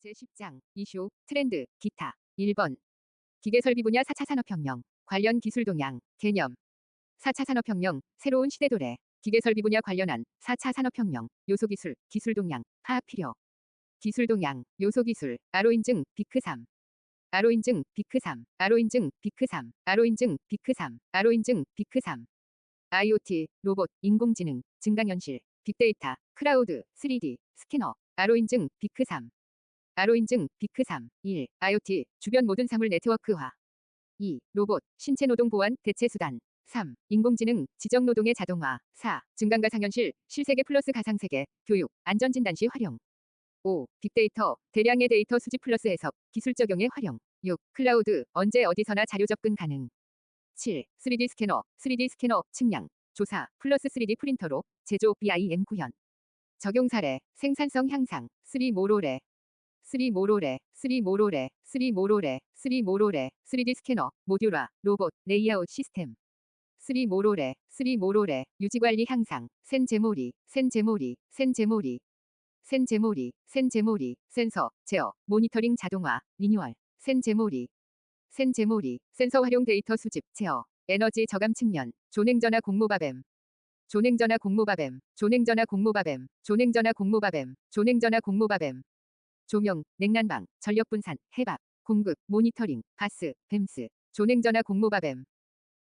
제10장 이슈, 트렌드, 기타 1번 기계설비 분야 4차 산업혁명 관련 기술 동향, 개념 4차 산업혁명, 새로운 시대 도래 기계설비 분야 관련한 4차 산업혁명, 요소기술, 기술 동향, 파악 필요 기술 동향, 요소기술, 아로 인증, 비크 3 아로 인증, 비크 3 아로 인증, 비크 3 아로 인증, 비크 3 아로 인증, 비크 3 IoT, 로봇, 인공지능, 증강현실, 빅데이터, 클라우드, 3D, 스캐너, 아로 인증, 비크 3 아로 인증, 비크 3 1. IoT, 주변 모든 사물 네트워크화 2. 로봇, 신체 노동 보완, 대체 수단 3. 인공지능, 지적 노동의 자동화 4. 증강가상현실, 실세계 플러스 가상세계, 교육, 안전진단 시 활용 5. 빅데이터, 대량의 데이터 수집 플러스 해석, 기술 적용의 활용 6. 클라우드, 언제 어디서나 자료 접근 가능 7. 3D 스캐너, 3D 스캐너, 측량, 조사, 플러스 3D 프린터로, 제조 BIM 구현 적용 사례, 생산성 향상, 3모로레 3모로레, 3모로레, 3모로레, 3모로레, 3D 스캐너, 모듈화, 로봇, 레이아웃 시스템. 3모로레, 3모로레, 유지관리 향상, 센제모리, 센제모리, 센제모리, 센제모리, 센제모리, 센서, 제어, 모니터링 자동화, 리뉴얼, 센제모리, 센제모리, 센서 활용 데이터 수집, 제어, 에너지 저감 측면, 조냉전화 공모바뱀, 조냉전화 공모바뱀, 조냉전화 공모바뱀, 조냉전화 공모바뱀, 조냉전화 공모바뱀. 조명, 냉난방, 전력 분산, 해박, 공급, 모니터링, 바스, 뱀스, 조냉전화 공모바뱀,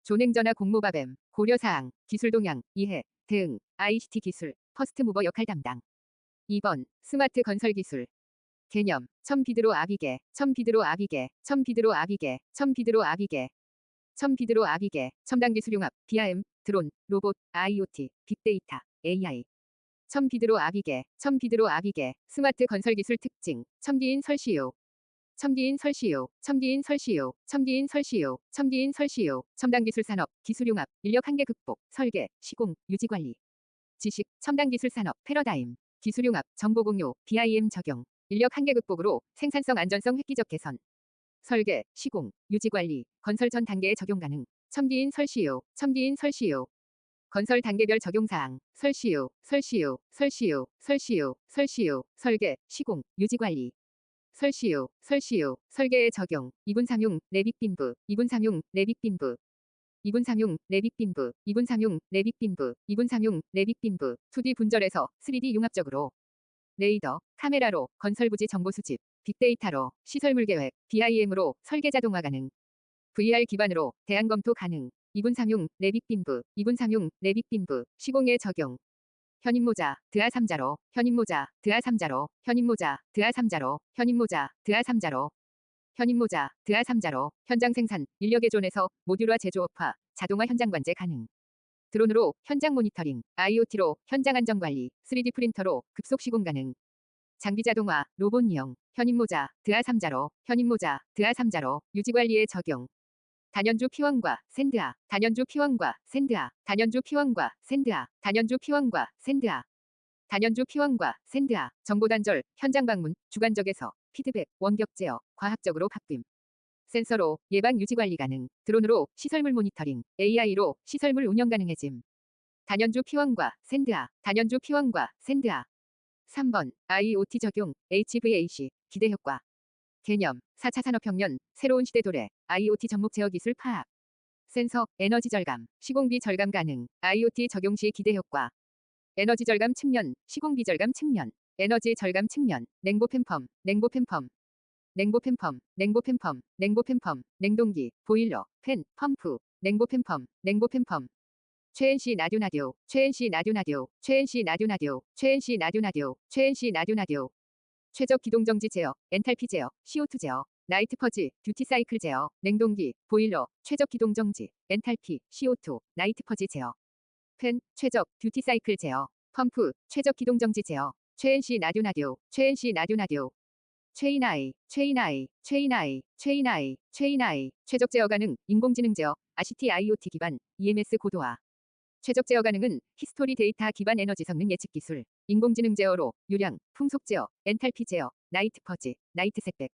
조냉전화 공모바뱀, 고려사항, 기술 동향, 이해, 대응, ICT 기술, 퍼스트 무버 역할 담당. 2번, 스마트 건설 기술. 개념, 첨비드로 아비게, 첨비드로 아비게, 첨비드로 아비게, 첨비드로 아비게, 첨비드로 아비게, 첨단 기술 융합, BIM, 드론, 로봇, IoT, 빅데이터, AI. 첨비드로 아비게, 첨비드로 아비게, 스마트 건설 기술 특징, 첨기인 설시요, 첨기인 설시요, 첨기인 설시요, 첨기인 설시요, 첨기인 설시요, 첨단 기술 산업, 기술 융합, 인력 한계 극복, 설계, 시공, 유지 관리. 지식, 첨단 기술 산업, 패러다임, 기술 융합, 정보 공유, BIM 적용, 인력 한계 극복으로 생산성 안전성 획기적 개선. 설계, 시공, 유지 관리, 건설 전 단계에 적용 가능. 첨기인 설시요, 첨기인 설시요. 건설 단계별 적용사항, 설시요, 설시요, 설시요, 설시요, 설시요, 설계, 시공, 유지관리. 설시요, 설시요, 설계의 적용, 2분 삼용, 레빅빔브, 2분 삼용, 레빅빔브. 2분 삼용, 레빅빔브, 2분 삼용, 레빅빔브, 2분 삼용, 레빅빔브, 2D 분절에서 3D 융합적으로. 레이더, 카메라로, 건설부지 정보 수집, 빅데이터로, 시설물 계획, BIM으로, 설계 자동화 가능. VR 기반으로, 대안 검토 가능. 2분 삼용, 레빅빔브, 2분 삼용, 레빅빔브, 시공에 적용. 현임모자, 드아 3자로, 현임모자, 드아 3자로, 현임모자, 드아 3자로, 현임모자, 드아 3자로, 현임모자, 드아 3자로, 현장 생산, 인력의 존에서 모듈화 제조업화, 자동화 현장 관제 가능. 드론으로 현장 모니터링, IoT로 현장 안전 관리, 3D 프린터로 급속 시공 가능. 장비 자동화, 로봇 이용, 현임모자, 드아 3자로, 현임모자, 드아 3자로, 유지 관리에 적용. 단연주 P1과 샌드아, 단연주 P1과 샌드아, 단연주 P1과 샌드아, 단연주 P1과 샌드아, 단연주 P1과 샌드아, 정보 단절, 현장 방문, 주관적에서, 피드백, 원격 제어, 과학적으로 바뀜. 센서로 예방 유지 관리 가능, 드론으로 시설물 모니터링, AI로 시설물 운영 가능해짐. 단연주 P1과 샌드아, 단연주 P1과 샌드아. 3번, IoT 적용, HVAC, 기대 효과. 개념, 4차 산업혁명, 새로운 시대 도래, IoT 접목 제어 기술 파악. 센서, 에너지 절감, 시공비 절감 가능, IoT 적용 시 기대 효과. 에너지 절감 측면, 시공비 절감 측면, 에너지 절감 측면, 냉보 팬펌, 냉보 팬펌, 냉보 팬펌, 냉보 팬펌, 냉보 팬펌, 냉동기, 보일러, 팬, 펌프, 냉보 팬펌, 냉보 팬펌. 최NC 나듀나듀, 최NC 나듀나듀, 최NC 나듀나듀, 최NC 나듀나듀, 최NC 나듀나듀. 최적 기동 정지 제어, 엔탈피 제어, CO2 제어, 나이트 퍼지, 듀티 사이클 제어, 냉동기, 보일러, 최적 기동 정지, 엔탈피, CO2, 나이트 퍼지 제어. 팬, 최적, 듀티 사이클 제어, 펌프, 최적 기동 정지 제어, 최NC 나듀나듀, 최NC 나듀나듀. 최인아이, 최인아이, 최인아이, 최인아이, 최인아이, 최적 제어 가능, 인공지능 제어, ICT IoT 기반, EMS 고도화. 최적 제어 가능은 히스토리 데이터 기반 에너지 성능 예측 기술, 인공지능 제어로 유량, 풍속 제어, 엔탈피 제어, 나이트 퍼지, 나이트 색백.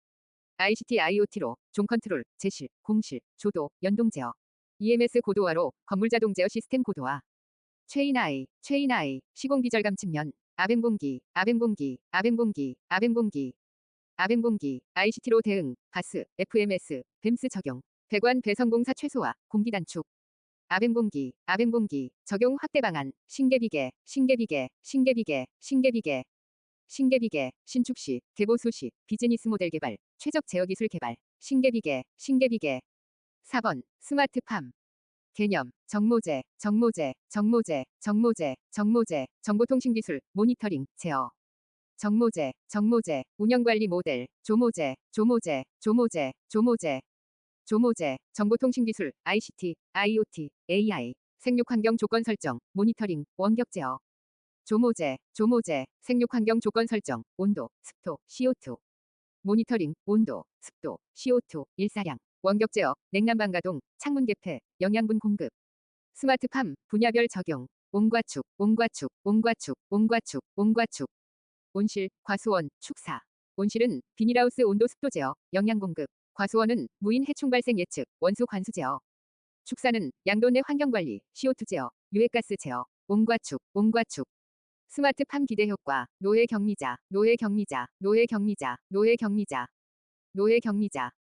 ICT IoT로 종 컨트롤, 제실, 공실, 조도, 연동 제어. EMS 고도화로 건물 자동 제어 시스템 고도화. 최인아이, 최인아이, 시공 비절감 측면, 아벤 공기, 아벤 공기, 아벤 공기, 아벤 공기. 아벤 공기, ICT로 대응, 바스, FMS, 뱀스 적용, 배관 배선공사 최소화, 공기 단축. 아벤 공기, 적용 확대 방안, 신개비계, 신축시, 개보수시, 비즈니스 모델 개발, 최적 제어 기술 개발, 신개비계. 4번, 스마트팜. 개념, 정보통신기술, 모니터링, 제어. 정모제, 운영관리 모델, 조모제, 정보통신기술, ICT, IoT, AI, 생육환경 조건 설정, 모니터링, 원격 제어. 조모제, 생육환경 조건 설정, 온도, 습도, CO2. 모니터링, 온도, 습도, CO2, 일사량, 원격 제어, 냉난방 가동, 창문 개폐, 영양분 공급. 스마트팜, 분야별 적용. 온과축. 온실, 과수원, 축사. 온실은 비닐하우스 온도 습도 제어, 영양 공급. 과수원은 무인 해충 발생 예측, 원수 관수 제어. 축사는 양도 내 환경 관리, CO2 제어, 유해가스 제어. 온과축. 스마트팜 기대 효과.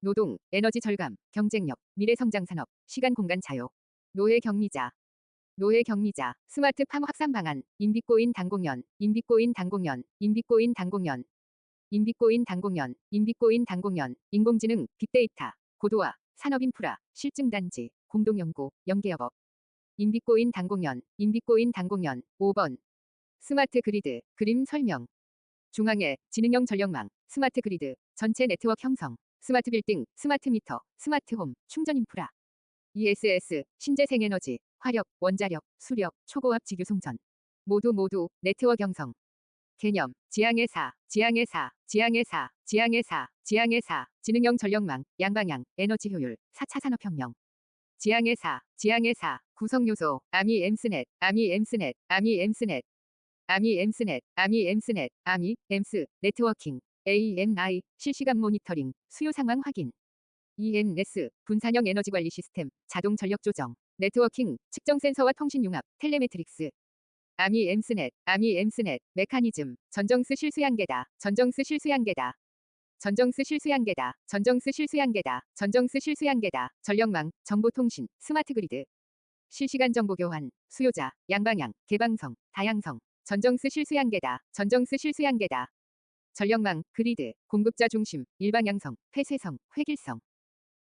노동, 에너지 절감, 경쟁력, 미래 성장 산업, 시간 공간 자유. 노회 격리자. 스마트팜 확산 방안. 인비코인 당공연, 인공지능, 빅데이터, 고도화, 산업인프라, 실증단지, 공동연구, 연계업업. 인비코인 당공연. 5번. 스마트 그리드, 그림 설명. 중앙에 지능형 전력망, 스마트 그리드, 전체 네트워크 형성, 스마트 빌딩, 스마트 미터, 스마트 홈, 충전 인프라. ESS, 신재생 에너지, 화력, 원자력, 수력, 초고압 지규 송전. 모두 네트워크 형성. 개념, 지향의 4, 지능형 전력망, 양방향, 에너지 효율, 4차 산업혁명. 지향의 4, 구성요소, 아미 엠스넷, 엠스, 네트워킹, AMI, 실시간 모니터링, 수요 상황 확인. EMS, 분산형 에너지 관리 시스템, 자동 전력 조정, 네트워킹, 측정 센서와 통신 융합, 텔레메트릭스. 아미 엠스넷, 메커니즘, 전정스 실수 한계다. 전력망, 정보통신, 스마트 그리드. 실시간 정보 교환, 수요자, 양방향, 개방성, 다양성, 전정스 실수 한계다. 전력망, 그리드, 공급자 중심, 일방향성, 폐쇄성, 획일성.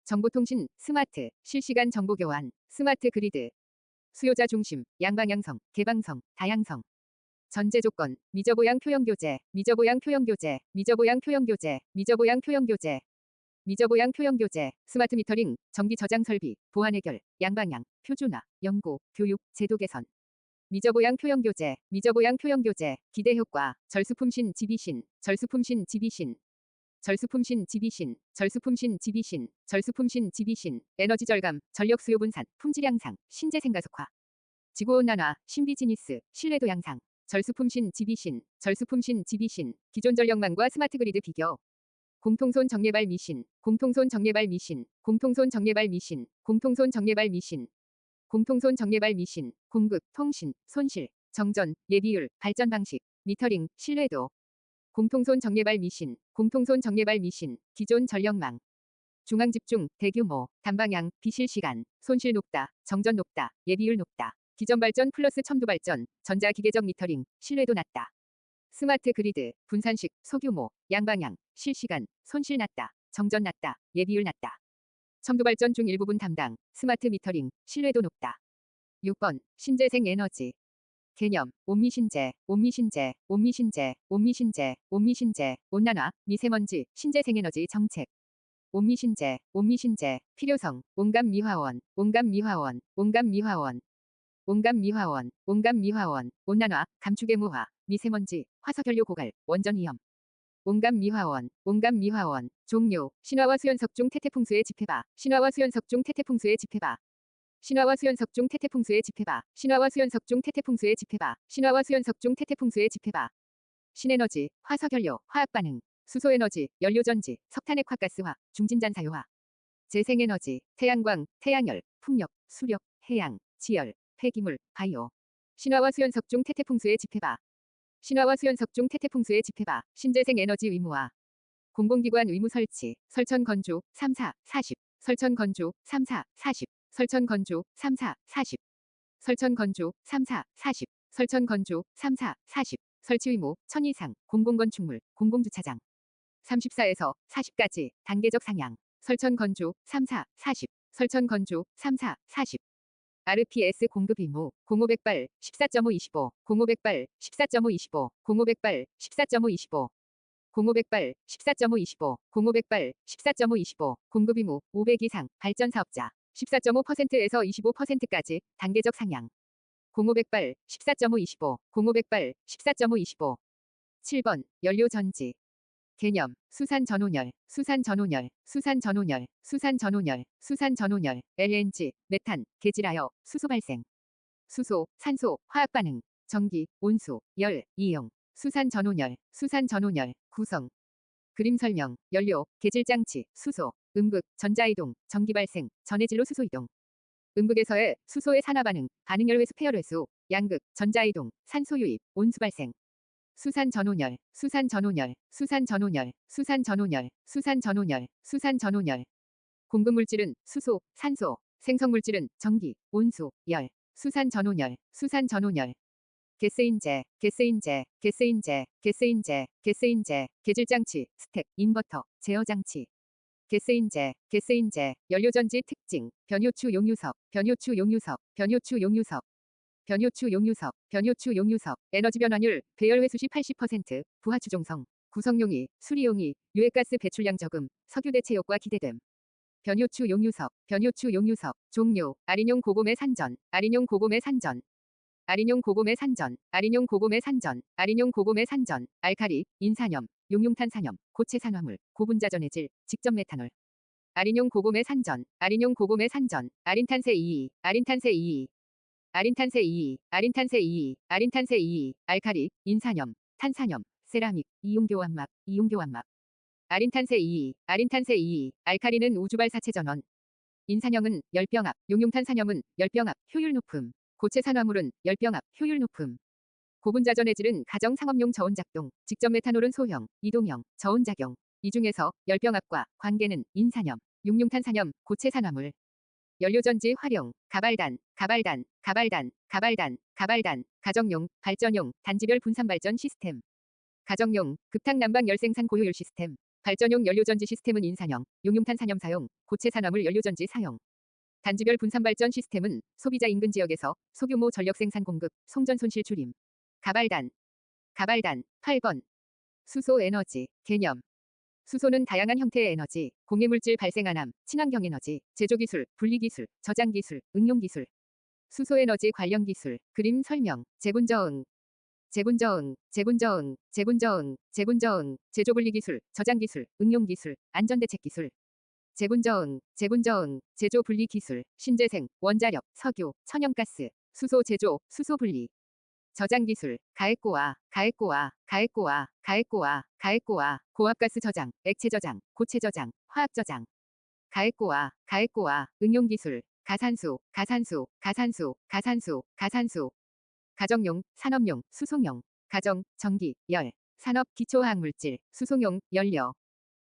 정보통신, 스마트, 실시간 정보 교환, 스마트 그리드. 수요자 중심, 양방향성, 개방성, 다양성. 전제 조건, 미저보양 표현 교재, 스마트 미터링, 전기 저장 설비, 보안 해결, 양방향, 표준화, 연구, 교육, 제도 개선. 미저보양 표현 교재, 기대 효과, 절수품신 지비신, 에너지 절감, 전력 수요 분산, 품질 향상, 신재생 가속화. 지구온난화, 신비즈니스, 신뢰도 향상. 절수품신 지비신, 기존 전력망과 스마트 그리드 비교. 공통손 정례발 미신, 공급, 통신, 손실, 정전, 예비율, 발전 방식, 미터링, 신뢰도. 공통손 정례발 미신, 기존 전력망. 중앙 집중, 대규모, 단방향, 비실시간, 손실 높다, 정전 높다, 예비율 높다. 기존 발전 플러스 첨도 발전, 전자기계적 미터링, 신뢰도 낮다. 스마트 그리드, 분산식, 소규모, 양방향, 실시간, 손실 낮다, 정전 낮다, 예비율 낮다. 첨도 발전 중 일부분 담당, 스마트 미터링, 신뢰도 높다. 6번, 신재생 에너지. 개념, 온미신재, 온난화, 미세먼지, 신재생에너지 정책. 온미신재, 필요성, 온감미화원, 온난화, 감축의 무화, 미세먼지, 화석연료 고갈, 원전 위험. 온감미화원, 종료, 신화와 수연석 중 태태풍수의 집해봐, 신화와 수연석 중 태태풍수의 집해봐. 신에너지, 화석연료, 화학반응, 수소에너지, 연료전지, 석탄핵화가스화, 중진잔사유화. 재생에너지, 태양광, 태양열, 풍력, 수력, 해양, 지열, 폐기물, 바이오. 신화와 수연석 중 태태풍수의 집해봐. 신재생 에너지 의무화. 공공기관 의무 설치, 설천 건조, 3, 4, 40, 설천 건조, 3, 4, 40, 설천 건조, 3, 4, 40, 설천 건조, 3, 4, 40, 설천 건조, 3, 4, 40, 설치 의무, 1000 이상, 공공건축물, 공공주차장. 34에서 40까지, 단계적 상향, 설천 건조, 3, 4, 40, 설천 건조, 3, 4, 40. RPS 공급 의무, 0500발, 14.5 25, 0500발, 14.5 25, 0500발, 14.5 25. 0500발, 14.5 25, 0500발, 14.5 25, 공급 의무, 500 이상, 발전 사업자, 14.5%에서 25%까지, 단계적 상향. 0500발, 14.5 25, 0500발, 14.5 25. 7번, 연료 전지. 개념, 수산 전온열, 수산 전온열, 수산 전온열, 수산 전온열, 수산 전온열, LNG, 메탄, 계질하여, 수소 발생. 수소, 산소, 화학 반응, 전기, 온수, 열, 이용. 수산 전온열, 수산 전온열, 구성. 그림 설명, 연료, 계질장치, 수소, 음극, 전자이동, 전기 발생, 전해질로 수소 이동. 음극에서의 수소의 산화 반응, 반응열회수 폐열회수, 양극, 전자이동, 산소 유입, 온수 발생. 수산 전온열, 수산 전온열, 수산 전온열, 수산 전온열, 수산 전온열, 수산 전온열. 공급 물질은 수소, 산소, 생성 물질은 전기, 온수, 열. 수산 전온열, 수산 전온열. 게스인제, 게스인제, 게스인제, 게스인제, 게스인제, 계질장치, 스택, 인버터, 제어장치. 게스인제, 게스인제, 연료전지 특징, 변효추 용유석, 변효추 용유석, 변효추 용유석. 변효추 용유석, 변효추 용유석, 에너지 변환율, 배열 회수시 80%, 부하 추종성, 구성용이, 수리용이, 유해가스 배출량 적음, 석유 대체 효과 기대됨. 변효추 용유석, 변효추 용유석, 종료, 아린용 고곰의 산전, 아린용 고곰의 산전, 아린용 고곰의 산전, 아린용 고곰의 산전, 아린용 고곰의 산전, 알카리, 인산염, 용융탄 산염, 고체 산화물, 고분자전해질, 직접 메탄올. 아린용 고곰의 산전, 아린용 고곰의 산전, 아린탄세 2, 아린탄세 2. 아린탄세 2, 아린탄세 2, 아린탄세 2, 알카리, 인산염, 탄산염, 세라믹, 이용교환막, 이용교환막. 아린탄세 2, 아린탄세 2, 알카리는 우주발사체 전원. 인산염은 열병합, 용융탄산염은 열병합, 효율 높음. 고체산화물은 열병합, 효율 높음. 고분자전해질은 가정 상업용 저온작동, 직접 메탄올은 소형, 이동형, 저온작용. 이 중에서 열병합과 관계는 인산염, 용융탄산염, 고체산화물. 연료전지 활용, 가발단, 가발단, 가발단, 가발단, 가발단, 가정용, 발전용, 단지별 분산발전 시스템. 가정용, 급탕난방 열생산 고효율 시스템. 발전용 연료전지 시스템은 인산형, 용융탄산염 사용, 고체산화물 연료전지 사용. 단지별 분산발전 시스템은 소비자 인근 지역에서 소규모 전력 생산 공급, 송전 손실 줄임. 가발단, 가발단, 8번. 수소 에너지, 개념. 수소는 다양한 형태의 에너지, 공해물질 발생안함, 친환경 에너지, 제조기술, 분리기술, 저장기술, 응용기술. 수소에너지 관련 기술, 그림 설명, 재분저응, 재분저응, 재분저응, 재분저응, 재분저응, 제조분리기술, 저장기술, 응용기술, 안전대책기술. 재분저응, 재분저응, 제조분리기술, 신재생, 원자력, 석유, 천연가스, 수소 제조, 수소분리. 저장기술, 가액고아, 가액고아, 가액고아, 가액고아, 가액고아, 고압가스 저장, 액체 저장, 고체 저장, 화학 저장. 가액고아, 가액고아, 응용기술, 가산수, 가산수, 가산수, 가산수, 가산수. 가정용, 산업용, 수송용, 가정, 전기, 열, 산업, 기초화학물질, 수송용, 연료.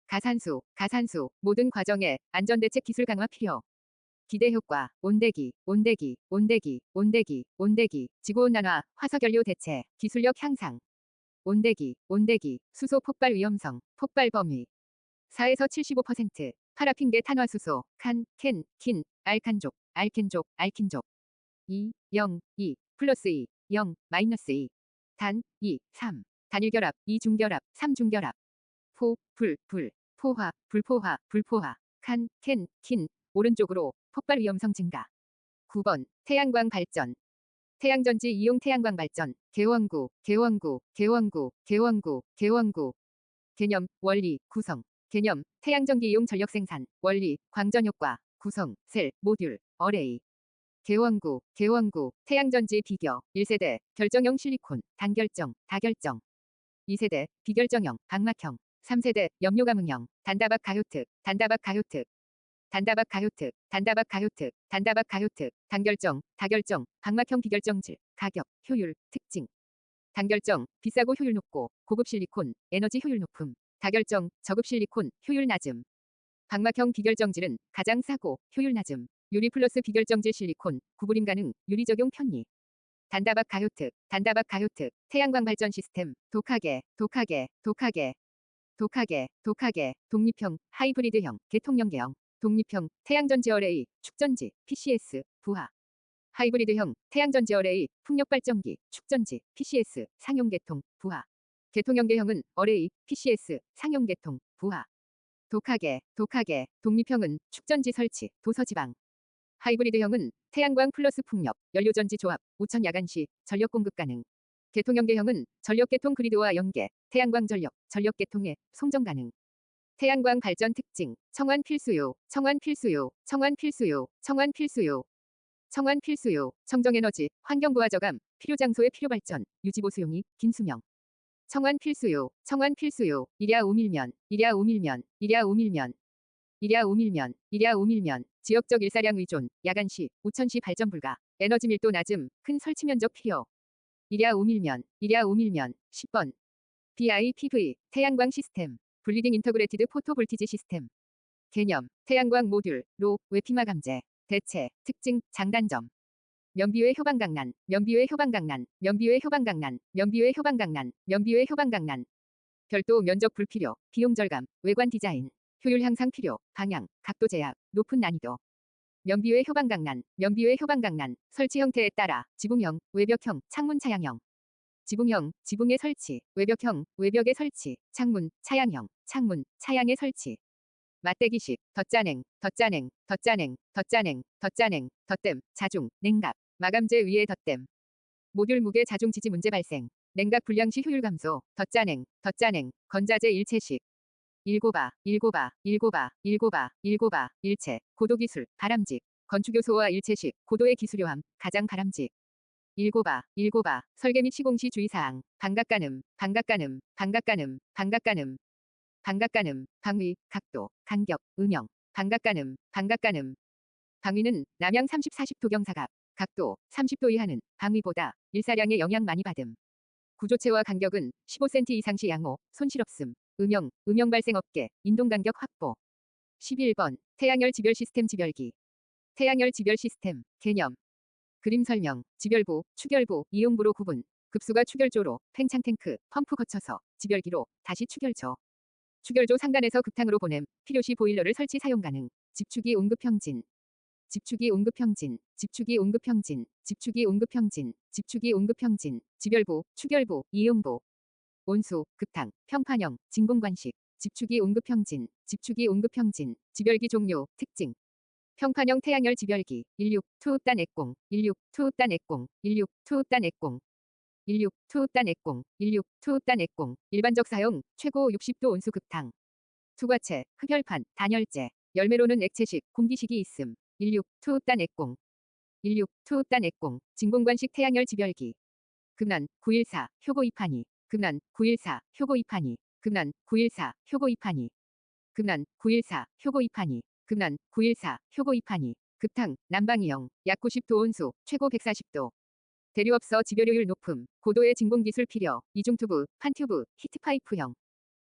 가산수, 가산수, 모든 과정에 안전대책 기술 강화 필요. 기대효과, 온대기, 온대기, 온대기, 온대기, 온대기, 지구온난화, 화석연료 대체, 기술력 향상. 온대기, 온대기, 수소 폭발 위험성, 폭발 범위. 4에서 75%, 파라핀계 탄화수소, 칸, 캔, 킨, 알칸족, 알켄족, 알킨족. 2, 0, 2, 플러스 2, 0, 마이너스 2. 단, 2, 3. 단일결합, 2 중결합, 3 중결합. 포, 불, 불, 포화, 불포화, 불포화. 칸, 캔, 킨, 오른쪽으로, 폭발 위험성 증가. 9번, 태양광 발전. 태양전지 이용 태양광 발전, 개원구, 개원구, 개원구, 개원구, 개원구. 개념, 원리, 구성. 개념, 태양전기 이용 전력 생산, 원리, 광전효과, 구성, 셀, 모듈, 어레이. 개원구, 개원구, 태양전지 비교, 1세대, 결정형 실리콘, 단결정, 다결정. 2세대, 비결정형, 방막형. 3세대, 염료감응형, 단다박 가효특, 단다박 가효특. 단다박 가효특, 단다박 가효특, 단다박 가효특, 단결정, 다결정, 방막형 비결정질, 가격, 효율, 특징. 단결정, 비싸고 효율 높고, 고급 실리콘, 에너지 효율 높음. 다결정, 저급 실리콘, 효율 낮음. 방막형 비결정질은 가장 싸고 효율 낮음. 유리 플러스 비결정질 실리콘, 구부림 가능, 유리 적용 편리. 단다박 가효특, 단다박 가효특, 태양광 발전 시스템, 독하게, 독하게, 독하게, 독하게, 독하게, 독립형, 하이브리드형, 개통연계형, 독립형, 태양전지 어레이, 축전지, PCS, 부하. 하이브리드형, 태양전지 어레이, 풍력발전기, 축전지, PCS, 상용계통, 부하. 개통연계형은 어레이, PCS, 상용계통, 부하. 독하게, 독하게, 독립형은 축전지 설치, 도서지방. 하이브리드형은 태양광 플러스 풍력, 연료전지 조합, 우천 야간 시 전력 공급 가능. 개통연계형은 전력계통 그리드와 연계, 태양광 전력, 전력계통에 송정 가능. 태양광 발전 특징, 청완 필수요, 청완 필수요, 청완 필수요, 청완 필수요, 청완 필수요, 청정에너지, 환경부하 저감, 필요장소의 필요발전, 유지보수용이, 긴수명. 청완 필수요, 청완 필수요, 일야 우밀면, 일야 우밀면, 일야 우밀면, 일야 우밀면, 일야 우밀면, 지역적 일사량 의존, 야간시, 우천시 발전 불가, 에너지 밀도 낮음, 큰 설치 면적 필요. 일야 우밀면, 일야 우밀면, 10번. BIPV, 태양광 시스템, 블리딩 인터그레티드 포토볼티지 시스템. 개념, 태양광 모듈, 로, 외피마 감재. 대체, 특징, 장단점. 면비외 효방강난, 면비외 효방강난, 면비외 효방강난, 면비외 효방강난, 면비외 효방강난. 별도 면적 불필요, 비용 절감, 외관 디자인, 효율 향상 필요, 방향, 각도 제약, 높은 난이도. 면비외 효방강난, 면비외 효방강난, 설치 형태에 따라 지붕형, 외벽형, 창문 차양형. 지붕형, 지붕의 설치, 외벽형, 외벽의 설치, 창문, 차양형, 창문, 차양의 설치. 맞대기식, 덧짜냉, 덧짜냉, 덧짜냉, 덧짜냉, 덧짜냉, 덧댐, 자중, 냉각, 마감재 위에 덧댐. 모듈 무게 자중 지지 문제 발생. 냉각 불량 시 효율 감소, 덧짜냉, 덧짜냉, 건자재 일체식. 일고바, 일고바, 일고바, 일고바, 일고바, 일체, 고도기술, 바람직. 건축요소와 일체식, 고도의 기술요함, 가장 바람직. 일고바, 일고바, 설계 및 시공시 주의사항, 방각가늠, 방각가늠, 방각가늠, 방각가늠, 방각가늠, 방위, 각도, 간격, 음영, 방각가늠, 방각가늠. 방위는 남향 30, 40도 경사각, 각도 30도 이하는 방위보다 일사량의 영향 많이 받음. 구조체와 간격은 15cm 이상시 양호, 손실 없음. 음영, 음영 발생 없게, 인동 간격 확보. 11번, 태양열 지별 시스템 지별기. 태양열 지별 시스템, 개념. 그림 설명, 지별부, 추결부, 이용부로 구분. 급수가 추결조로, 팽창 탱크, 펌프 거쳐서, 지별기로, 다시 추결조. 추결조 상단에서 급탕으로 보냄, 필요시 보일러를 설치 사용 가능. 집축이 온급형진. 집축이 온급형진, 집축이 온급형진, 집축이 온급형진, 집축이 온급형진, 지별부, 추결부, 이용부. 온수, 급탕, 평판형, 진공관식. 집축이 온급형진, 집축이 온급형진, 지별기 종료, 특징. 평판형 태양열 지별기, 16, 투흡단 액공, 16, 투흡단 액공, 16, 투흡단 액공, 16, 투흡단 액공, 16, 투흡단 액공, 일반적 사용, 최고 60도 온수 급탕. 투과체, 흡혈판, 단열재, 열매로는 액체식, 공기식이 있음. 16, 투흡단 액공, 16, 투흡단 액공, 진공관식 태양열 지별기. 금난, 914, 효고 이판이, 금난, 914, 효고 이판이, 금난, 914, 효고 이판이, 금난, 914, 효고 이판이, 금난, 914, 효고 이판이, 급탕, 난방이형, 약 90도 온수, 최고 140도. 대류업소 지별효율 높음, 고도의 진공기술 필요, 이중튜브, 판튜브, 히트파이프형.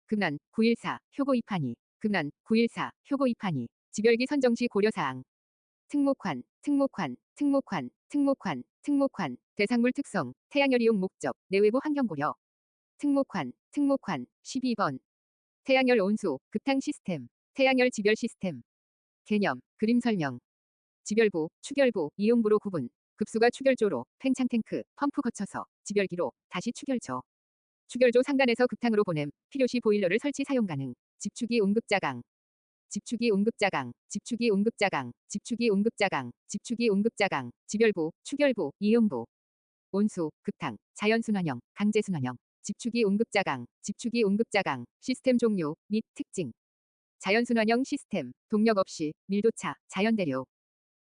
금난, 914, 효고 이판이, 금난, 914, 효고 이판이, 지별기 선정시 고려사항. 특목환, 특목환, 특목환, 특목환, 특목환, 대상물 특성, 태양열 이용 목적, 내외부 환경 고려. 특목환, 특목환, 12번. 태양열 온수, 급탕 시스템, 태양열 지별 시스템. 개념, 그림 설명. 지별부, 추결부, 이용부로 구분. 급수가 추결조로, 팽창 탱크, 펌프 거쳐서, 지별기로, 다시 추결조. 추결조 상단에서 급탕으로 보냄, 필요시 보일러를 설치 사용 가능. 집축이 온급자강. 집축이 온급자강, 집축이 온급자강, 집축이 온급자강, 집축이 온급자강, 지별부, 추결부, 이용부. 온수, 급탕, 자연순환형, 강제순환형. 집축이 온급자강, 집축이 온급자강, 시스템 종류 및 특징. 자연순환형 시스템, 동력 없이, 밀도차, 자연대류.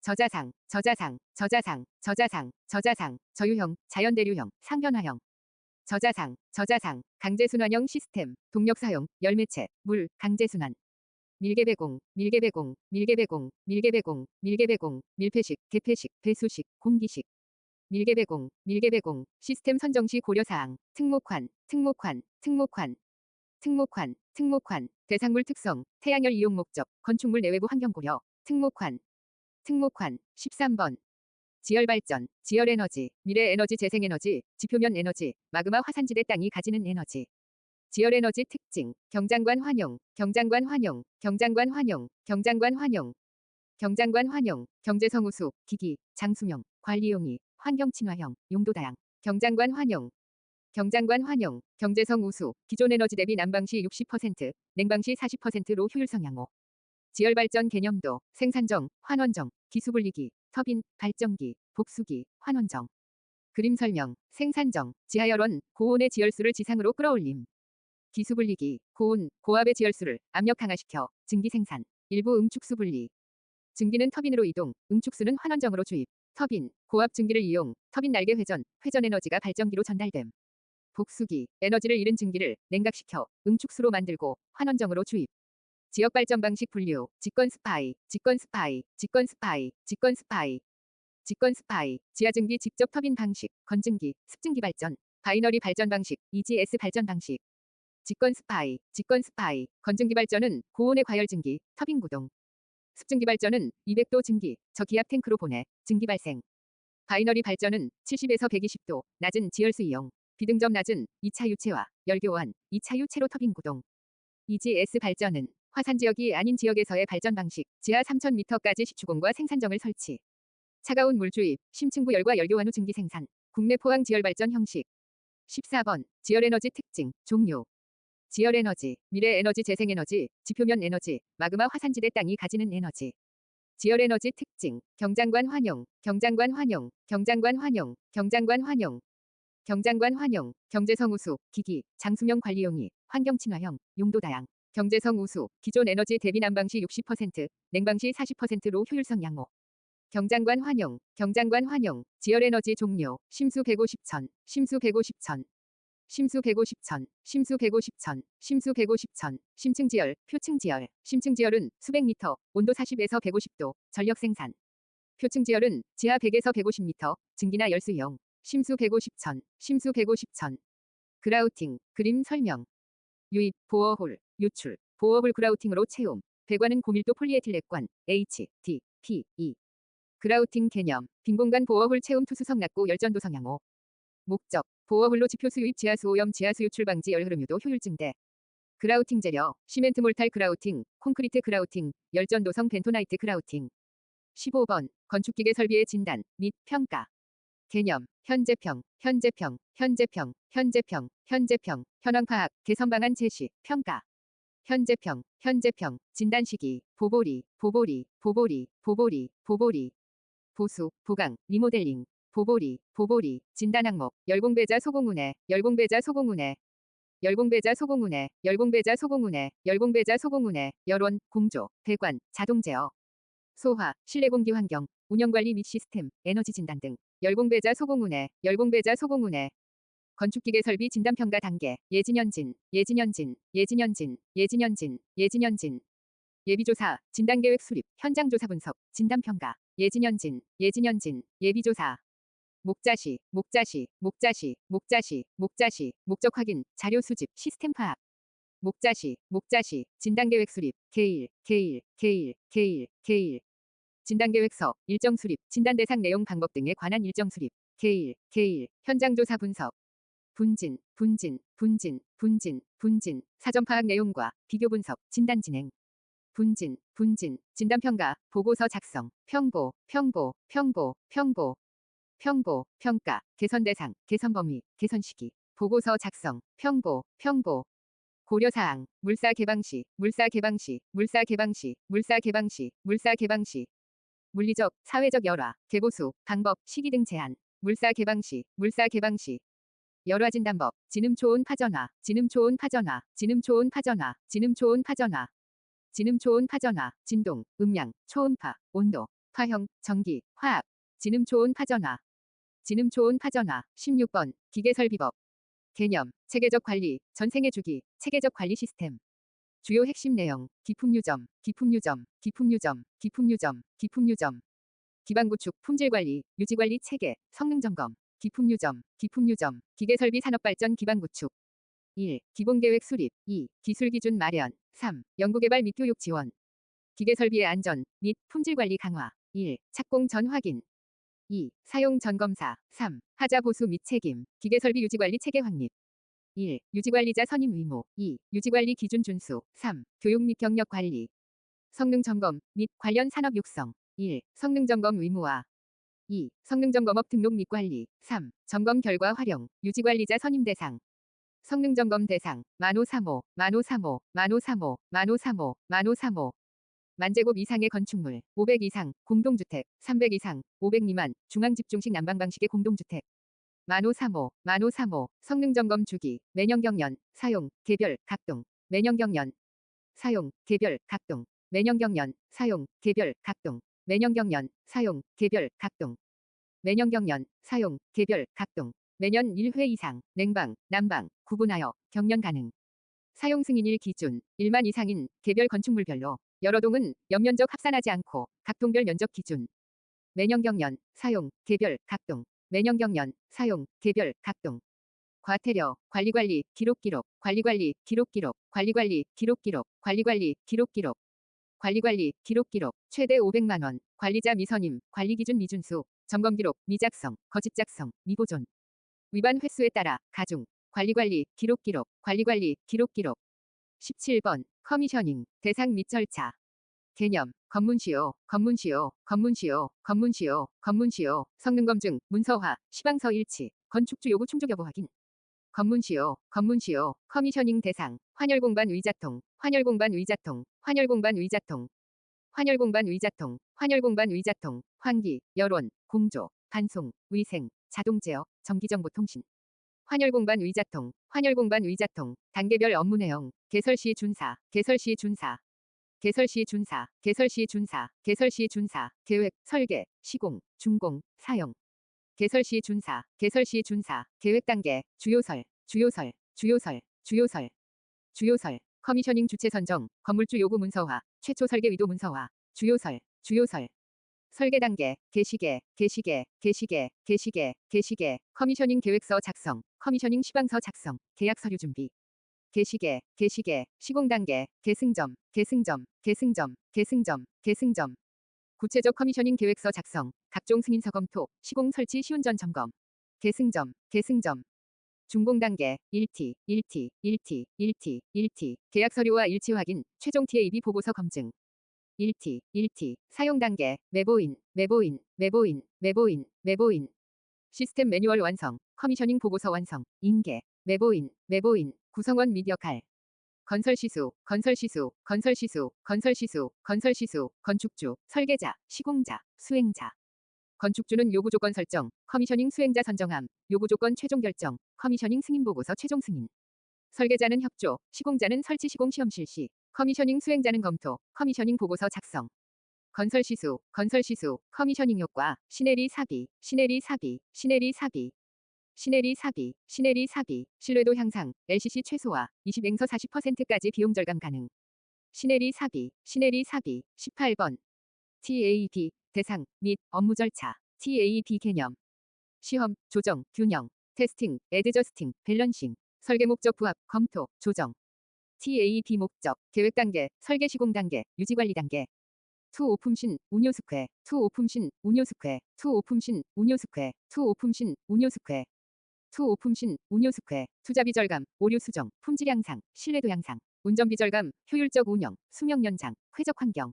저자상, 저자상, 저자상, 저자상, 저자상, 저유형, 자연대류형, 상변화형. 저자상, 저자상, 강제순환형 시스템, 동력 사용, 열매체, 물, 강제순환. 밀개배공, 밀개배공, 밀개배공, 밀개배공, 밀개배공, 밀폐식, 개폐식, 배수식, 공기식. 밀개배공, 밀개배공, 시스템 선정시 고려사항, 특목환, 특목환, 특목환. 특목환, 특목환, 대상물 특성, 태양열 이용 목적, 건축물 내외부 환경 고려, 특목환, 특목환, 13번. 지열발전, 지열에너지, 미래에너지 재생에너지, 지표면 에너지, 마그마 화산지대 땅이 가지는 에너지. 지열에너지 특징, 경장관 환용, 경장관 환용, 경장관 환용, 경장관 환용, 경장관 환용, 경제성 우수, 기기, 장수명, 관리용이, 환경 친화형, 용도 다양, 경장관 환용, 경장관 환용, 경제성 우수, 기존 에너지 대비 난방시 60%, 냉방시 40%로 효율성 양호. 지열발전 개념도, 생산정, 환원정, 기수분리기, 터빈, 발전기, 복수기, 환원정. 그림 설명, 생산정, 지하열원, 고온의 지열수를 지상으로 끌어올림. 기수분리기, 고온, 고압의 지열수를 압력 강화시켜 증기 생산. 일부 응축수 분리. 증기는 터빈으로 이동, 응축수는 환원정으로 주입. 터빈, 고압 증기를 이용, 터빈 날개 회전, 회전 에너지가 발전기로 전달됨. 복수기, 에너지를 잃은 증기를 냉각시켜 응축수로 만들고 환원정으로 주입. 지역 발전 방식 분류, 직권 스파이, 직권 스파이, 직권 스파이, 직권 스파이, 직권 스파이, 지하증기 직접 터빈 방식, 건증기, 습증기 발전, 바이너리 발전 방식, EGS 발전 방식. 직권 스파이, 직권 스파이, 건증기 발전은 고온의 과열증기, 터빈 구동. 습증기 발전은 200도 증기, 저기압 탱크로 보내, 증기 발생. 바이너리 발전은 70에서 120도, 낮은 지열수 이용, 비등점 낮은 2차 유체와 열교환, 2차 유체로 터빈 구동. EGS 발전은 화산 지역이 아닌 지역에서의 발전 방식, 지하 3000m까지 시추공과 생산정을 설치. 차가운 물 주입, 심층부 열과 열교환 후 증기 생산. 국내 포항 지열 발전 형식. 14번. 지열에너지 특징, 종류. 지열에너지, 미래에너지 재생에너지, 지표면 에너지, 마그마 화산지대 땅이 가지는 에너지. 지열에너지 특징, 경장관 환용, 경장관 환용, 경장관 환용, 경장관 환용, 경장관 환용, 경제성 우수, 기기, 장수명 관리용이, 환경 친화형, 용도 다양. 경제성 우수, 기존 에너지 대비 난방시 60%, 냉방시 40%로 효율성 양호. 경장관 환용, 경장관 환용, 지열에너지 종료, 심수 150천, 심수 150천, 심수 150천, 심수 150천, 심수 150천, 심층지열, 표층지열, 심층지열은 수백 미터, 온도 40에서 150도, 전력 생산. 표층지열은 지하 100에서 150m, 증기나 열수 이용, 심수 150천, 심수 150천. 그라우팅, 그림 설명. 유입, 보어홀, 유출, 보어홀 그라우팅으로 채움, 배관은 고밀도 폴리에틸렌관, H, D, P, E. 그라우팅 개념, 빈공간 보어홀 채움 투수성 낮고 열전도성 양호. 목적, 보어홀로 지표수 유입 지하수 오염 지하수 유출 방지 열 흐름 유도 효율 증대. 그라우팅 재료, 시멘트 몰탈 그라우팅, 콘크리트 그라우팅, 열전도성 벤토나이트 그라우팅. 15번, 건축기계 설비의 진단, 및 평가. 개념, 현재평, 현재평, 현재평, 현재평, 현재평, 현황 파악, 개선 방안 제시, 평가. 현재평, 현재평, 진단 시기, 보보리, 보보리, 보보리, 보보리, 보보리. 보수, 보강, 리모델링, 보보리, 보보리, 진단 항목, 열공배자 소공운해, 열공배자 소공운해, 열공배자 소공운해, 열공배자 소공운해, 열공배자 소공운해, 열원, 공조, 배관, 자동 제어, 소화, 실내 공기 환경, 운영관리 및 시스템, 에너지 진단 등, 열공배자 소공운해, 열공배자 소공운해. 건축기계 설비 진단평가 단계, 예진연진, 예진연진, 예진연진, 예진연진, 예진연진. 예비조사, 진단계획 수립, 현장조사 분석, 진단평가, 예진연진, 예진연진, 예비조사. 목자시, 목자시, 목자시, 목자시, 목자시, 목적 확인, 자료 수집, 시스템 파악. 목자시, 목자시, 진단계획 수립, 개일, 개일, 개일, 개일, 개일. 진단계획서, 일정 수립, 진단 대상 내용 방법 등에 관한 일정 수립, 개일, 개일, 현장조사 분석. 분진, 분진, 분진, 분진, 분진, 사전 파악 내용과 비교 분석, 진단 진행. 분진, 분진, 진단평가, 보고서 작성, 평보, 평보, 평보, 평보, 평보, 평가, 개선 대상, 개선 범위, 개선 시기, 보고서 작성, 평보, 평보. 고려사항, 물사 개방시, 물사 개방시, 물사 개방시, 물사 개방시, 물사 개방시. 물리적, 사회적 열화, 개보수, 방법, 시기 등 제한. 물사 개방시, 물사 개방시. 열화진단법, 진음초온 파전화, 진음초온 파전화, 진음초온 파전화, 진음초온 파전화. 진음초온 파전화, 진동, 음량, 초음파, 온도, 화형, 전기, 화학. 진음초온 파전화. 진음초온 파전화. 16번, 기계설비법. 개념, 체계적 관리, 전생의 주기, 체계적 관리 시스템. 주요 핵심 내용, 기품유점, 기품유점, 기품유점, 기품유점, 기품유점. 기반구축, 품질관리, 유지관리 체계, 성능점검. 기품유점, 기품유점, 기계설비 산업발전 기반구축. 1. 기본계획 수립. 2. 기술기준 마련. 3. 연구개발 및 교육 지원. 기계설비의 안전 및 품질관리 강화. 1. 착공 전 확인. 2. 사용 전 검사. 3. 하자 보수 및 책임. 기계설비 유지관리 체계 확립. 1. 유지관리자 선임 의무. 2. 유지관리 기준 준수. 3. 교육 및 경력 관리. 성능 점검 및 관련 산업 육성. 1. 성능 점검 의무화. 2. 성능 점검업 등록 및 관리. 3. 점검 결과 활용. 유지관리자 선임 대상. 성능 점검 대상. 만호 3호, 만호 3호, 만호 3호, 만호 3호, 만호 3호. 만제곱 이상의 건축물, 500 이상, 공동주택, 300 이상, 500 미만, 중앙집중식 난방 방식의 공동주택. 만호 3호, 만호 3호, 성능 점검 주기, 매년 경년, 사용, 개별, 각동, 매년 경년, 사용, 개별, 각동, 매년 경년, 사용, 개별, 각동, 매년 경년, 사용, 개별, 각동, 매년 경년, 사용, 개별, 각동, 매년 1회 이상, 냉방, 난방, 구분하여, 경년 가능. 사용 승인일 기준, 1만 이상인 개별 건축물별로, 여러 동은 연면적 합산하지 않고, 각 동별 면적 기준. 매년 경년, 사용, 개별, 각동, 매년 경년, 사용, 개별, 각동. 과태료, 관리관리, 기록, 관리관리, 기록, 관리관리, 기록, 관리관리, 기록, 관리관리, 기록, 최대 500만 원, 관리자 미선임, 관리기준 미준수, 점검기록, 미작성, 거짓작성, 미보존. 위반 횟수에 따라, 가중, 관리관리, 기록, 관리관리, 기록. 17번, 커미셔닝, 대상 및 절차. 개념, 검문시효, 검문시효, 검문시효, 검문시효, 검문시효, 성능검증, 문서화, 시방서 일치, 건축주 요구 충족 여부 확인. 검문시효, 검문시효, 커미셔닝 대상, 환열공반 의자통, 환열공반 의자통, 환열공반 의자통, 환열공반 의자통, 환열공반 의자통, 환기, 여론, 공조, 반송, 위생, 자동제어, 전기정보통신. 환열공반 의자통, 환열공반 의자통, 단계별 업무 내용, 개설시 준사, 개설시 준사, 개설시 준사, 개설시 준사, 개설시 준사, 계획, 설계, 시공, 준공, 사용. 개설시 준사, 개설시 준사, 계획 단계, 주요설, 주요설, 주요설, 주요설, 주요설, 커미셔닝 주체 선정, 건물주 요구 문서화, 최초 설계 의도 문서화, 주요설, 주요설. 설계 단계, 게시계, 게시계, 게시계, 게시계, 게시계, 커미셔닝 계획서 작성, 커미셔닝 시방서 작성, 계약 서류 준비. 게시계, 게시계, 시공 단계, 계승점, 계승점, 계승점, 계승점, 계승점. 구체적 커미셔닝 계획서 작성, 각종 승인서 검토, 시공 설치 시운전 점검. 계승점, 계승점. 준공 단계, 1T, 1T, 1T, 1T, 1T, 계약 서류와 일치 확인, 최종 TAB 보고서 검증. 1T, 1T, 사용 단계, 매보인, 매보인, 매보인, 매보인, 매보인. 시스템 매뉴얼 완성, 커미셔닝 보고서 완성, 인계, 매보인, 매보인, 구성원 및 역할. 건설시수, 건설시수, 건설시수, 건설시수, 건설시수, 건축주, 설계자, 시공자, 수행자. 건축주는 요구조건 설정, 커미셔닝 수행자 선정함, 요구조건 최종 결정, 커미셔닝 승인보고서 최종 승인. 설계자는 협조, 시공자는 설치 시공 시험 실시, 커미셔닝 수행자는 검토, 커미셔닝 보고서 작성. 건설시수, 건설시수, 커미셔닝 효과, 시내리 사비, 시내리 사비, 시내리 사비. 시내리 사비, 시내리 사비, 신뢰도 향상, LCC 최소화, 20에서 40%까지 비용 절감 가능. 시내리 사비, 시내리 사비, 18번. TAB, 대상, 및, 업무 절차, TAB 개념. 시험, 조정, 균형, 테스팅, 애드저스팅, 밸런싱, 설계 목적 부합, 검토, 조정. TAB 목적, 계획 단계, 설계 시공 단계, 유지관리 단계. 투 오품신, 운요 스퀘, 투 오품신, 운요 스퀘, 투 오품신, 운요 스퀘, 투 오품신, 운요 스퀘. 투 오품신, 운요 스퀘, 투자비 절감, 오류 수정, 품질 향상, 신뢰도 향상, 운전비 절감, 효율적 운영, 수명 연장, 쾌적 환경.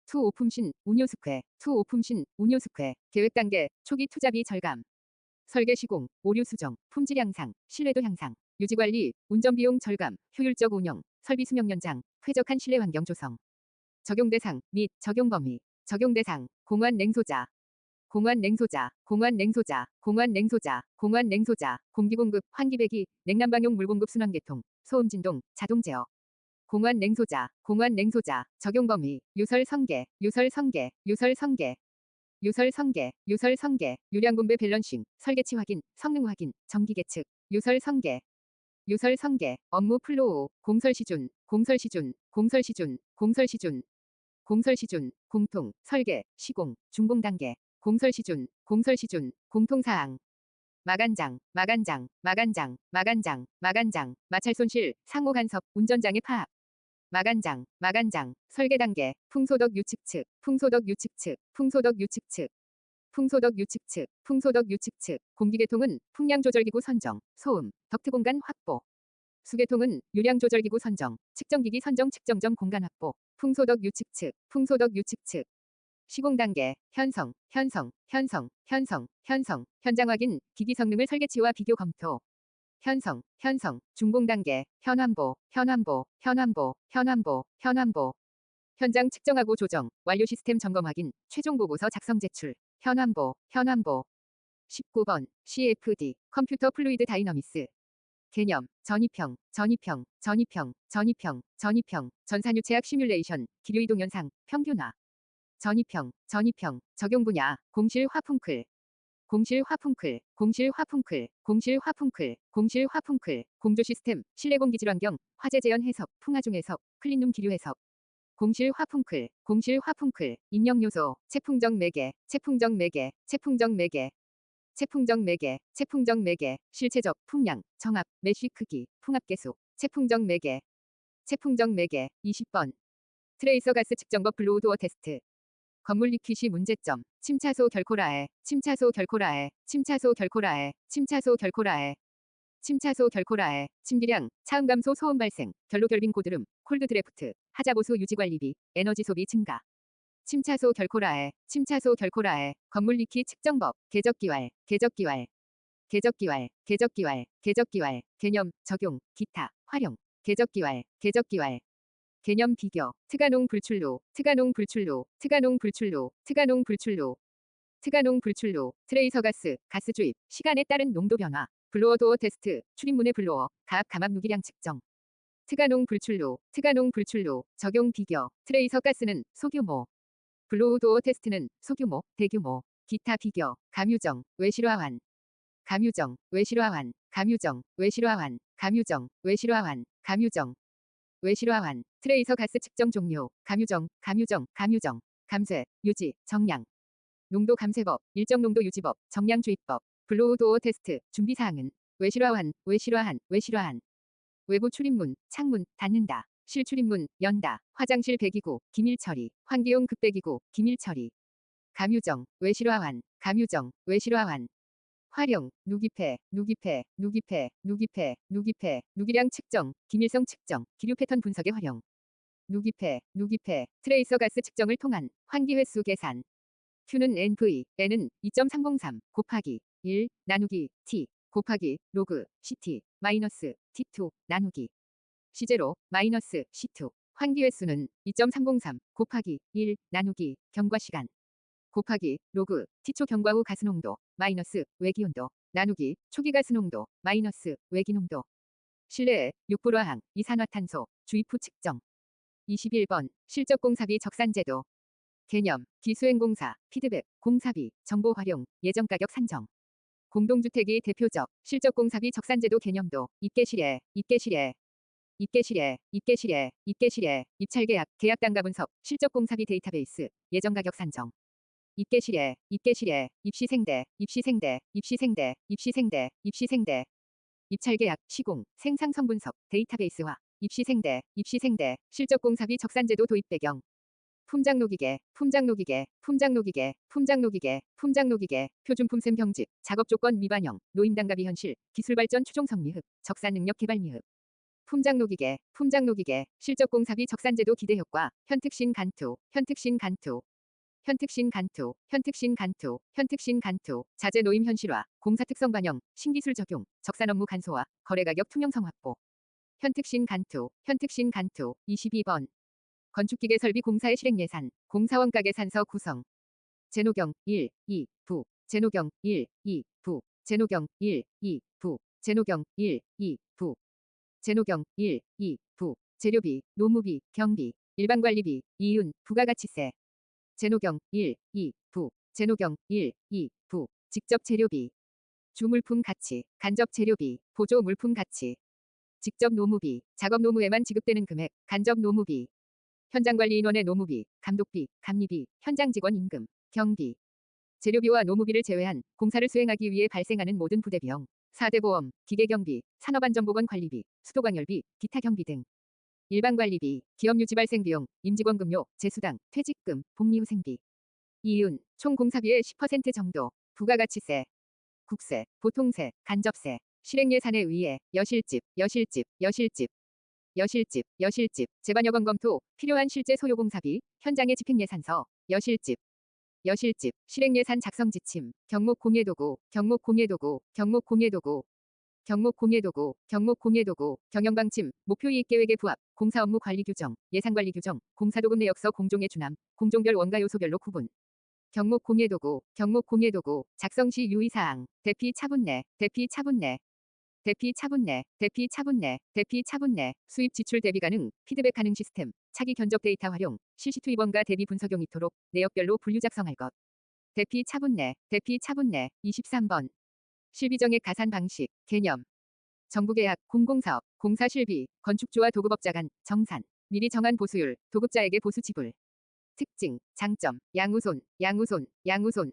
투 오품신, 운요 스퀘, 투 오품신, 운요 스퀘, 계획 단계, 초기 투자비 절감. 설계 시공, 오류 수정, 품질 향상, 신뢰도 향상, 유지관리, 운전비용 절감, 효율적 운영, 설비 수명 연장, 쾌적한 실내 환경 조성. 적용 대상 및 적용 범위. 적용 대상, 공환 냉소자, 공환 냉소자, 공환 냉소자, 공환 냉소자, 공환 냉소자, 공기 공급, 환기 배기, 냉난방용 물 공급 순환 계통, 소음 진동, 자동 제어. 공환 냉소자, 공환 냉소자, 적용 범위, 유설 성계, 유설 성계, 유설 성계, 유설 성계, 유설 성계, 유량 분배 밸런싱, 설계치 확인, 성능 확인, 정기 계측, 유설 성계, 유설 성계, 업무 플로우, 공설 시준, 공설 시준, 공설 시준, 공설 시준, 공설 시준, 공통, 설계, 시공, 준공 단계, 공설 시준, 공설 시준, 공통 사항. 마간장, 마간장, 마간장, 마간장, 마간장, 마찰 손실, 상호 간섭, 운전장애 파악. 마간장, 마간장, 설계 단계, 풍소덕 유측 측, 풍소덕 유측 측, 풍소덕 유측 측, 풍소덕 유측 측, 풍소덕 유측 측, 공기계통은 풍량 조절기구 선정, 소음, 덕트 공간 확보. 수계통은 유량 조절기구 선정, 측정기기 선정 측정점 공간 확보. 풍소덕 유측 측, 풍소덕 유측 측. 시공 단계, 현성, 현성, 현성, 현성, 현성, 현장 확인, 기기 성능을 설계치와 비교 검토. 현성, 현성, 준공 단계, 현환보, 현환보, 현환보, 현환보, 현환보. 현장 측정하고 조정, 완료 시스템 점검 확인, 최종 보고서 작성 제출. 현환보, 현환보. 19번, CFD, 컴퓨터 플루이드 다이너미스. 개념, 전이평, 전이평, 전이평, 전이평, 전이평, 전산유체학 시뮬레이션, 기류이동 현상, 평균화. 전이평, 전이평, 적용 분야, 공실 화풍클. 공실 화풍클, 공실 화풍클, 공실 화풍클, 공실 화풍클, 공조 시스템, 실내 공기 질환경, 화재 재현 해석, 풍화중 해석, 클린룸 기류 해석. 공실 화풍클, 공실 화풍클, 입력 요소, 채풍정 매개, 채풍정 매개, 채풍정 매개, 채풍정 매개, 채풍정 매개, 실체적, 풍량, 정압, 메쉬 크기, 풍압 계수, 채풍정 매개, 채풍정 매개, 20번. 트레이서 가스 측정법 블로우 도어 테스트. 건물 리퀴시 문제점, 침차소 결코라에, 침차소 결코라에, 침차소 결코라에, 침차소 결코라에, 침차소 결코라에, 침기량, 차음 감소 소음 발생, 결로 결빙 고드름, 콜드 드래프트, 하자 보수 유지 관리비, 에너지 소비 증가. 침차소 결코라에, 침차소 결코라에, 건물 리퀴 측정법, 계적기왈, 계적기왈, 계적기왈, 계적기왈, 계적기왈, 개념, 적용, 기타, 활용, 계적기왈, 계적기왈. 개념 비교, 트가농 불출로, 트가농 불출로, 트가농 불출로, 트가농 불출로, 트가농 불출로, 트레이서 가스, 가스 주입, 시간에 따른 농도 변화, 블로어 도어 테스트, 출입문의 블로어, 가압 감압 누기량 측정. 트가농 불출로, 트가농 불출로, 적용 비교, 트레이서 가스는 소규모, 블로우 도어 테스트는 소규모, 대규모, 기타 비교, 감유정, 외실화환, 감유정, 외실화환, 감유정, 외실화환, 감유정, 외실화환, 감유정, 외실화환, 트레이서 가스 측정 종료, 감유정, 감유정, 감유정, 감쇄, 유지, 정량, 농도 감쇄법, 일정 농도 유지법, 정량 주입법, 블로우 도어 테스트, 준비사항은 외실화환, 외실화환, 외실화환, 외부 출입문, 창문, 닫는다, 실출입문, 연다, 화장실 배기구, 기밀 처리, 환기용 급배기구, 기밀 처리, 감유정, 외실화환, 감유정, 외실화환, 활용, 누기패, 누기패, 누기패, 누기패, 누기패, 누기량 측정, 기밀성 측정, 기류 패턴 분석의 활용. 누기패, 누기패, 트레이서 가스 측정을 통한 환기 횟수 계산. Q는 NV, N은 2.303 곱하기 1 나누기 T 곱하기 로그 CT 마이너스 T2 나누기 C0 마이너스 C2. 환기 횟수는 2.303 곱하기 1 나누기 경과시간 곱하기 로그 T초 경과 후 가스농도 마이너스 외기온도 나누기 초기 가스농도 마이너스 외기농도. 실내에 6불화항 이산화탄소 주입 후 측정. 21번 실적공사비 적산제도. 개념, 기수행공사, 피드백, 공사비, 정보 활용, 예정가격 산정. 공동주택이 대표적 실적공사비 적산제도 개념도 입계실에, 입계실에, 입계실에, 입계실에, 입계실에, 입찰계약, 계약단가 분석, 실적공사비 데이터베이스, 예정가격 산정. 입계실에, 입계실에, 입시생대, 입시생대, 입시생대, 입시생대, 입시생대. 입찰계약, 시공, 생산성 분석, 데이터베이스화, 입시생대, 입시생대, 실적공사비 적산제도 도입 배경. 품장노기계, 품장노기계, 품장노기계, 품장노기계, 품장노기계, 표준품셈 경직, 작업조건 미반영, 노임단가비 현실, 기술발전 추종성 미흡, 적산능력 개발 미흡. 품장노기계, 품장노기계, 실적공사비 적산제도 기대효과, 현특신 간투, 현특신 간투, 현특신 간투, 현특신 간투, 현특신 간투, 자재 노임 현실화, 공사 특성 반영, 신기술 적용, 적산 업무 간소화, 거래가격 투명성 확보. 현특신 간투, 현특신 간투, 22번. 건축기계 설비 공사의 실행 예산, 공사원가 계산서 구성. 제노경 1, 2, 부, 제노경 1, 2, 부, 제노경 1, 2, 부, 제노경 1, 2, 부, 제노경 1, 2, 부, 재료비, 노무비, 경비, 일반관리비, 이윤, 부가가치세. 제노경 1, 2, 부, 제노경 1, 2, 부, 직접 재료비, 주물품 가치, 간접 재료비, 보조 물품 가치, 직접 노무비, 작업 노무에만 지급되는 금액, 간접 노무비, 현장관리 인원의 노무비, 감독비, 감리비, 현장 직원 임금, 경비, 재료비와 노무비를 제외한 공사를 수행하기 위해 발생하는 모든 부대비용, 4대 보험, 기계경비, 산업안전보건 관리비, 수도관열비, 기타 경비 등 일반관리비, 기업유지 발생비용, 임직원급료, 재수당, 퇴직금, 복리후생비. 이윤, 총 공사비의 10% 정도, 부가가치세, 국세, 보통세, 간접세, 실행예산에 의해 여실집, 여실집, 여실집, 여실집, 여실집, 재반여건 검토, 필요한 실제 소요공사비, 현장의 집행예산서, 여실집, 여실집, 실행예산 작성 지침, 경목공예도구, 경목공예도구, 경목공예도구, 경목공예도구, 경목공예도구, 경영방침, 목표이익계획의 부합, 공사업무 관리 규정, 예산관리 규정, 공사도급 내역서 공종의 준함, 공종별 원가 요소별로 구분. 경목공예도구, 경목공예도구, 작성 시 유의사항, 대피 차분내, 대피 차분내, 대피 차분내, 대피 차분내, 대피 차분내, 수입 지출 대비 가능, 피드백 가능 시스템, 차기 견적 데이터 활용, 실시 투입원가 대비 분석용 이토록 내역별로 분류 작성할 것. 대피 차분내, 대피 차분내, 23번. 실비정액 가산 방식, 개념. 정부계약, 공공사업, 공사실비, 건축주와 도급업자 간 정산, 미리 정한 보수율, 도급자에게 보수 지불. 특징, 장점, 양우손, 양우손, 양우손,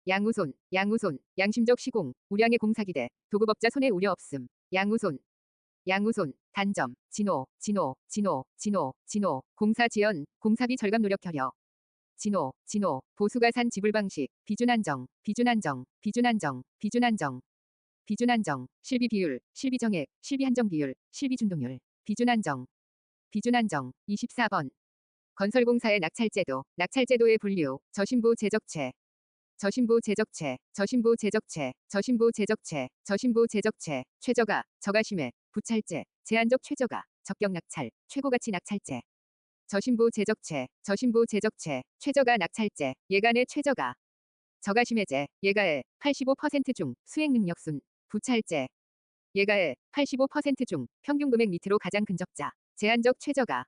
양우손, 양우손, 양심적 시공, 우량의 공사기대, 도급업자 손해 우려 없음. 양우손, 양우손, 단점, 진호, 진호, 진호, 진호, 진호, 공사 지연, 공사비 절감 노력 결여. 진호, 진호, 보수가산 지불 방식, 비준안정, 비준안정, 비준안정, 비준안정, 비준안정, 실비 비율, 실비 정액, 실비 한정 비율, 실비 준동률, 비준안정, 비준안정, 24번. 건설공사의 낙찰제도, 낙찰제도의 분류, 저신부 제적체, 저신부 제적체, 저신부 제적체, 저신부 제적체, 저신부 제적체, 최저가, 저가심해, 부찰제, 제한적 최저가, 적격 낙찰, 최고가치 낙찰제. 저신부 제적체, 저신부 제적체, 최저가 낙찰제, 예간의 최저가. 저가심해제, 예가의 85%중 수행 능력순, 부찰제. 예가의 85% 중 평균 금액 밑으로 가장 근적자, 제한적 최저가.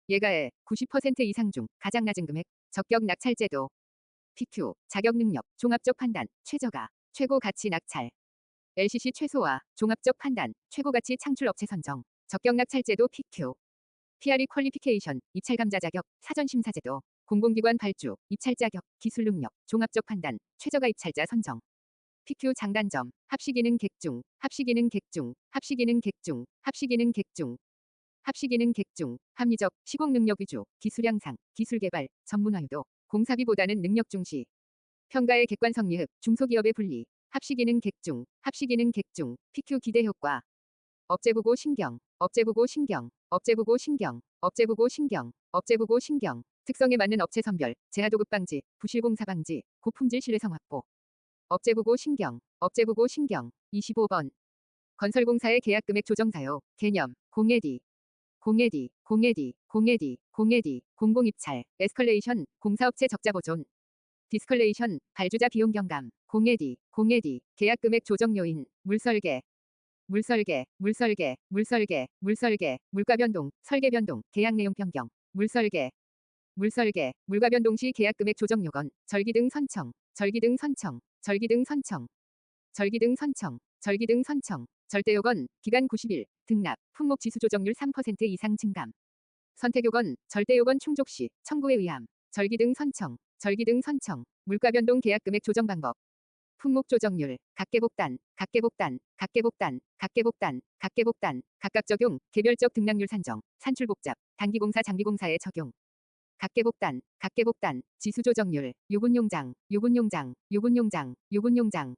예가의 90% 이상 중 가장 낮은 금액, 적격 낙찰제도. PQ, 자격 능력, 종합적 판단, 최저가, 최고 가치 낙찰. LCC 최소화, 종합적 판단, 최고 가치 창출 업체 선정, 적격 낙찰제도 PQ. PRE 퀄리피케이션, 입찰 감자 자격, 사전 심사 제도, 공공기관 발주, 입찰 자격, 기술 능력, 종합적 판단, 최저가 입찰자 선정. PQ 장단점, 합시기능 객중, 합시기능 객중, 합시기능 객중, 합시기능 객중, 합시기능 객중, 합리적, 시공 능력 위주, 기술 향상, 기술 개발, 전문화 유도, 공사비보다는 능력 중시. 평가의 객관성 미흡, 중소기업의 분리, 합시기능 객중, 합시기능 객중, PQ 기대 효과. 업체부고 신경, 업체부고 신경, 업체부고 신경, 업체부고 신경, 업체부고 신경, 특성에 맞는 업체 선별, 재하도급 방지, 부실공사 방지, 고품질 신뢰성 확보. 업체부고 신경, 업체부고 신경, 25번. 건설공사의 계약금액 조정사요, 개념, 공예디, 공예디, 공예디, 공예디, 공예디, 공공입찰, 에스컬레이션, 공사업체 적자보존, 디스컬레이션, 발주자 비용 경감, 공예디, 공예디, 계약금액 조정 요인, 물설계, 물설계, 물설계, 물설계, 물설계, 물가 변동, 설계 변동, 계약 내용 변경, 물설계, 물설계, 물가 변동 시 계약금액 조정 요건, 절기 등 선청, 절기 등 선청, 절기 등 선청, 절기 등 선청, 절기 등 선청, 절대요건, 기간 90일, 등납, 품목 지수 조정률 3% 이상 증감. 선택요건, 절대요건 충족 시, 청구에 의함, 절기 등 선청, 절기 등 선청, 물가 변동 계약금액 조정 방법. 품목 조정률, 각계복단, 각계복단, 각계복단, 각계복단, 각계복단, 각각 적용, 개별적 등락률 산정, 산출복잡, 단기공사 장기공사에 적용. 각계복단, 각계복단, 지수 조정률, 유군용장, 유군용장, 유군용장, 유군용장,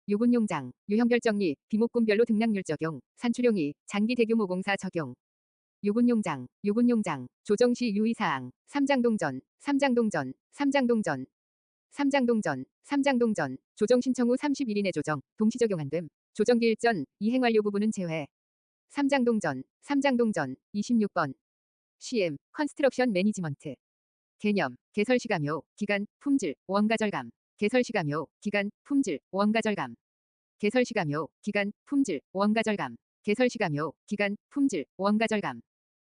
유군용장, 유형별정리, 비목군별로 등락률 적용, 산출용이, 장기 대규모 공사 적용. 유군용장, 유군용장, 조정시 유의사항, 삼장동전, 삼장동전, 삼장동전, 삼장동전, 삼장동전, 조정 신청 후 30일 이내 조정, 동시 적용 안 됨. 조정기일 전, 이행 완료 부분은 제외. 삼장동전, 삼장동전, 26번. CM, 컨스트럭션 매니지먼트. 개념, 개설시감요, 기간, 품질, 원가 절감. 개설시감요, 기간, 품질, 원가 절감. 개설시감요, 기간, 품질, 원가 절감. 개설시감요, 기간, 품질, 원가 절감.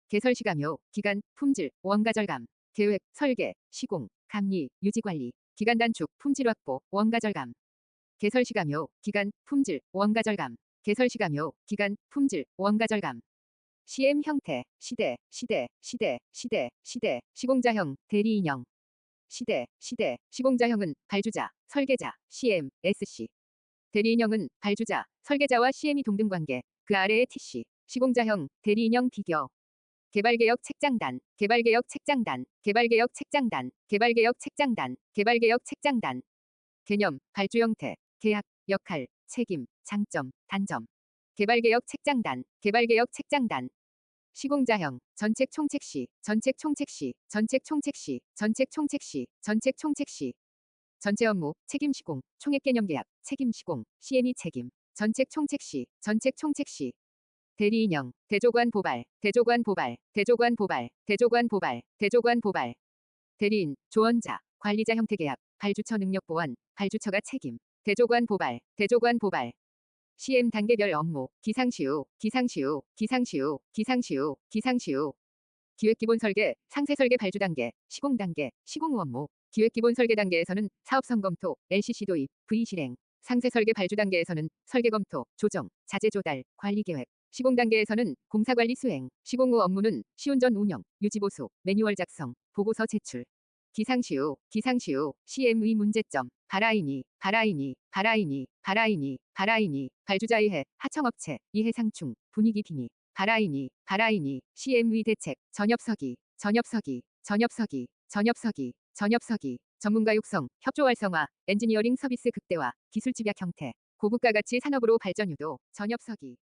개설시감요, 기간, 품질, 원가 절감. 계획, 설계, 시공, 감리, 유지관리, 기간 단축, 품질 확보, 원가 절감. 개설시감요, 기간, 품질, 원가 절감. 개설시감요, 기간, 품질, 원가 절감. CM 형태, 시대, 시대, 시대, 시대, 시대, 시공자형, 대리인형. 시대, 시공자형은 발주자, 설계자, CM, SC. 대리인형은 발주자, 설계자와 CM이 동등관계, 그 아래의 TC. 시공자형, 대리인형 비교. 개발개혁 책장단, 개발개혁 책장단, 개발개혁 책장단, 개발개혁 책장단, 개발개혁 책장단. 개념, 발주 형태, 계약, 역할, 책임, 장점, 단점. 개발개혁 책장단, 개발개혁 책장단. 시공자형, 전책 총책시, 전책 총책시, 전책 총책시, 전책 총책시, 전책 총책시. 전체 업무, 책임 시공, 총액 개념 계약, 책임 시공, CM이 책임. 전책 총책시, 전책 총책시. 대리인형, 대조관 보발, 대조관 보발, 대조관 보발, 대조관 보발, 대조관 보발. 대리인, 조언자, 관리자 형태 계약, 발주처 능력 보완, 발주처가 책임. 대조관 보발, 대조관 보발. CM 단계별 업무, 기상시효, 기상시효, 기상시효, 기상시효, 기상시효. 기획기본 설계, 상세 설계 발주 단계, 시공 단계, 시공 후 업무. 기획기본 설계 단계에서는 사업성 검토, LCC 도입, V 실행. 상세 설계 발주 단계에서는 설계 검토, 조정, 자재 조달, 관리 계획. 시공 단계에서는 공사 관리 수행. 시공 후 업무는 시운전 운영, 유지 보수, 매뉴얼 작성, 보고서 제출. 기상시효, 기상시효, CM의 문제점, 발아인이, 발아인이, 발아인이, 발아인이, 발아인이, 발주자 이해, 하청업체, 이해 상충, 분위기 빙의. 발아인이, 발아인이, CM의 대책, 전엽서기, 전엽서기, 전엽서기, 전엽서기, 전엽서기. 전문가 육성, 협조 활성화, 엔지니어링 서비스 극대화, 기술 집약 형태, 고국가 가치 산업으로 발전 유도, 전엽서기.